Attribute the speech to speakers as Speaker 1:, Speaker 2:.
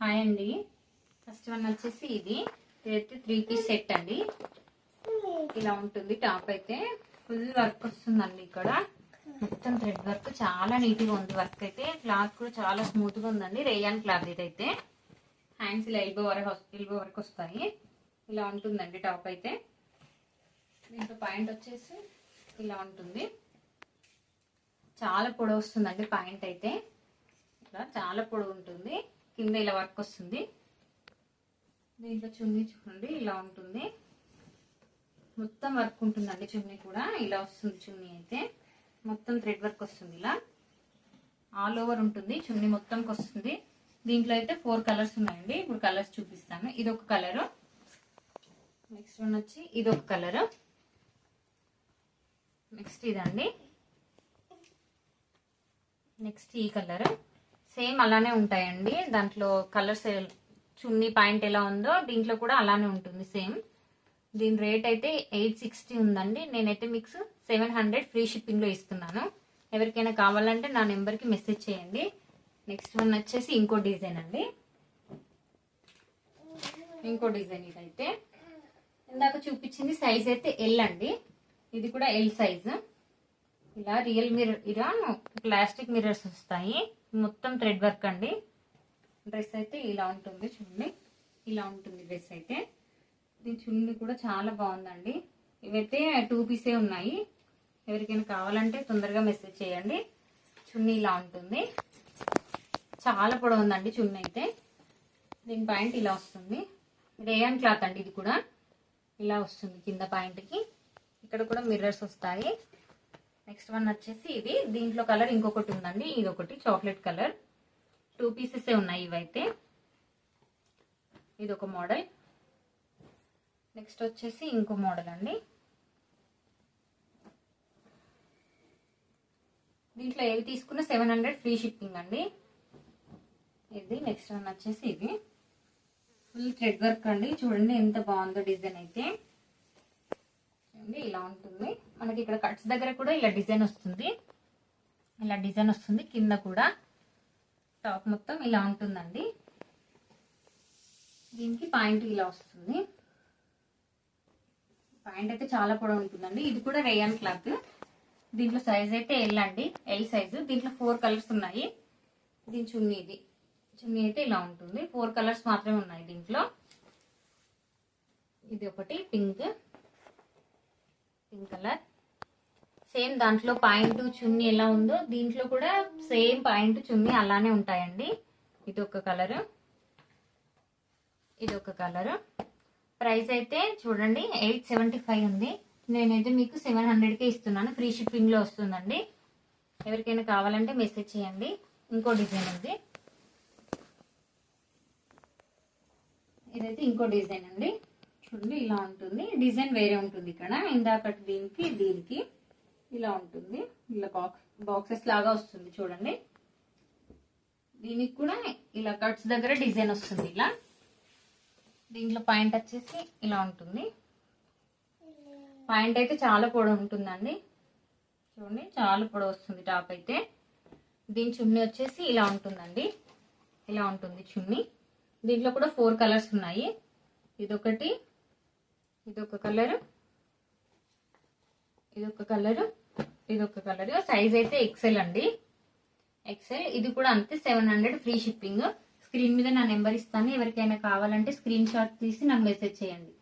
Speaker 1: Hi అండి. First one వచ్చేసి ఇదైతే 3 పీస్ సెట్ అండి. ఇలా ఉంటుంది. టాప్ అయితే ఫుల్ వర్క్ వస్తుందండి. ఇక్కడ మొత్తం థ్రెడ్ వర్క్ చాలా నీట్గా ఉంది. వర్క్ అయితే క్లాత్ కూడా చాలా స్మూత్ గా ఉందండి. రేయాన్ క్లాత్ ఇదైతే. హ్యాండ్స్ ఇలా ఎల్బో వరకు వస్తాయి. ఇలా ఉంటుందండి టాప్ అయితే. దీంట్లో పాయింట్ వచ్చేసి ఇలా ఉంటుంది. చాలా పొడవు వస్తుందండి పాయింట్ అయితే. ఇలా చాలా పొడవు ఉంటుంది. కింద ఇలా వర్క్ వస్తుంది. దీంట్లో చున్నీ చూడండి ఇలా ఉంటుంది. మొత్తం వర్క్ ఉంటుందండి. చున్నీ కూడా ఇలా వస్తుంది. చున్నీ అయితే మొత్తం థ్రెడ్ వర్క్ వస్తుంది. ఇలా ఆల్ ఓవర్ ఉంటుంది. చున్నీ మొత్తంకి వస్తుంది. దీంట్లో అయితే 4 కలర్స్ ఉన్నాయండి. ఇప్పుడు కలర్స్ చూపిస్తాను. ఇదొక కలరు, నెక్స్ట్ వన్ వచ్చి ఇదొక కలరు, నెక్స్ట్ ఇదండి, నెక్స్ట్ ఈ కలర్. సేమ్ అలానే ఉంటాయండి. దాంట్లో కలర్స్ చున్నీ పాయింట్ ఎలా ఉందో దీంట్లో కూడా అలానే ఉంటుంది సేమ్. దీని రేట్ అయితే 860 ఉందండి. నేనైతే మీకు 700 ఫ్రీ షిప్పింగ్ లో ఇస్తున్నాను. ఎవరికైనా కావాలంటే నా నెంబర్కి మెసేజ్ చేయండి. నెక్స్ట్ వన్ వచ్చేసి ఇంకో డిజైన్ అండి. ఇంకో డిజైన్ ఇదైతే ఇందాక చూపించింది సైజ్ అయితే ఎల్ అండి. ఇది కూడా ఎల్ సైజ్. ఇలా రియల్ మిర్రర్, ఇలా ప్లాస్టిక్ మిర్రర్స్ వస్తాయి. మొత్తం థ్రెడ్ వర్క్ అండి. డ్రెస్ అయితే ఇలా ఉంటుంది. చూడండి ఇలా ఉంటుంది డ్రెస్ అయితే. దీని చున్నీ కూడా చాలా బాగుందండి. ఇవైతే 2 పీసే ఉన్నాయి. ఎవరికైనా కావాలంటే తొందరగా మెసేజ్ చేయండి. చున్నీ ఇలా ఉంటుంది. చాలా పొడవు ఉందండి చున్నీ అయితే. దీని పాయింట్ ఇలా వస్తుంది. రేయాన్ క్లాత్ అండి. ఇది కూడా ఇలా వస్తుంది. కింద పాయింట్కి ఇక్కడ కూడా మిర్రర్స్ వస్తాయి. నెక్స్ట్ వన్ వచ్చేసి ఇది. దీంట్లో కలర్ ఇంకొకటి ఉందండి. ఇది ఒకటి చాక్లెట్ కలర్. 2 పీసెస్ ఉన్నాయి ఇవైతే. ఇది ఒక మోడల్. నెక్స్ట్ వచ్చేసి ఇంకో మోడల్ అండి. దీంట్లో ఏవి తీసుకున్నా 700 ఫ్రీ షిప్పింగ్ అండి. ఇది నెక్స్ట్ వన్ వచ్చేసి ఇది ఫుల్ థ్రెడ్ వర్క్ అండి. చూడండి ఎంత బాగుందో డిజైన్ అయితే. ఇలా ఉంటుంది. మనకి ఇక్కడ కట్స్ దగ్గర కూడా ఇలా డిజైన్ వస్తుంది. ఇలా డిజైన్ వస్తుంది. కింద కూడా టాప్ మొత్తం ఇలా ఉంటుందండి. దీనికి పాయింట్ ఇలా వస్తుంది. పాయింట్ అయితే చాలా పొడవు ఉంటుందండి. ఇది కూడా రేయాన్ క్లాత్. దీంట్లో సైజ్ అయితే ఎల్ అండి. L size. దీంట్లో 4 కలర్స్ ఉన్నాయి. దీని చున్నీ అయితే ఇలా ఉంటుంది. 4 కలర్స్ మాత్రమే ఉన్నాయి దీంట్లో. ఇది ఒకటి పింక్ కలర్. సేమ్ దాంట్లో పాయింట్ చున్నీ ఎలా ఉందో దీంట్లో కూడా సేమ్ పాయింట్ చున్నీ అలానే ఉంటాయండి. ఇది ఒక కలర్, ఇది ఒక కలర్. ప్రైస్ అయితే చూడండి 875 ఉంది. నేనైతే మీకు 700కే ఇస్తున్నాను. ఫ్రీ షిప్పింగ్ లో వస్తుందండి. ఎవరికైనా కావాలంటే మెసేజ్ చేయండి. ఇంకో డిజైన్ ఉంది. ఇదైతే ఇంకో డిజైన్ అండి. చూడండి ఇలా ఉంటుంది. డిజైన్ వేరే ఉంటుంది. ఇక్కడ ఇందాకటి దీనికి ఇలా ఉంటుంది. ఇలా బాక్సెస్ లాగా వస్తుంది. చూడండి దీనికి కూడా ఇలా కట్స్ దగ్గర డిజైన్ వస్తుంది. ఇలా దీంట్లో పాయింట్ వచ్చేసి ఇలా ఉంటుంది. పాయింట్ అయితే చాలా పొడవు ఉంటుందండి. చూడండి చాలా పొడవు వస్తుంది టాప్ అయితే. దీని చున్నీ వచ్చేసి ఇలా ఉంటుందండి. ఇలా ఉంటుంది చున్నీ. దీంట్లో కూడా 4 కలర్స్ ఉన్నాయి. ఇదొకటి, ఇదొక కలర్, ఇదొక కలర్, ఇదొక కలర్. సైజ్ అయితే ఎక్సెల్ అండి. ఎక్సెల్. ఇది కూడా అంతే 700 ఫ్రీ షిప్పింగ్. స్క్రీన్ మీద నా నెంబర్ ఇస్తాను. ఎవరికైనా కావాలంటే స్క్రీన్ షాట్ తీసి నాకు మెసేజ్ చేయండి.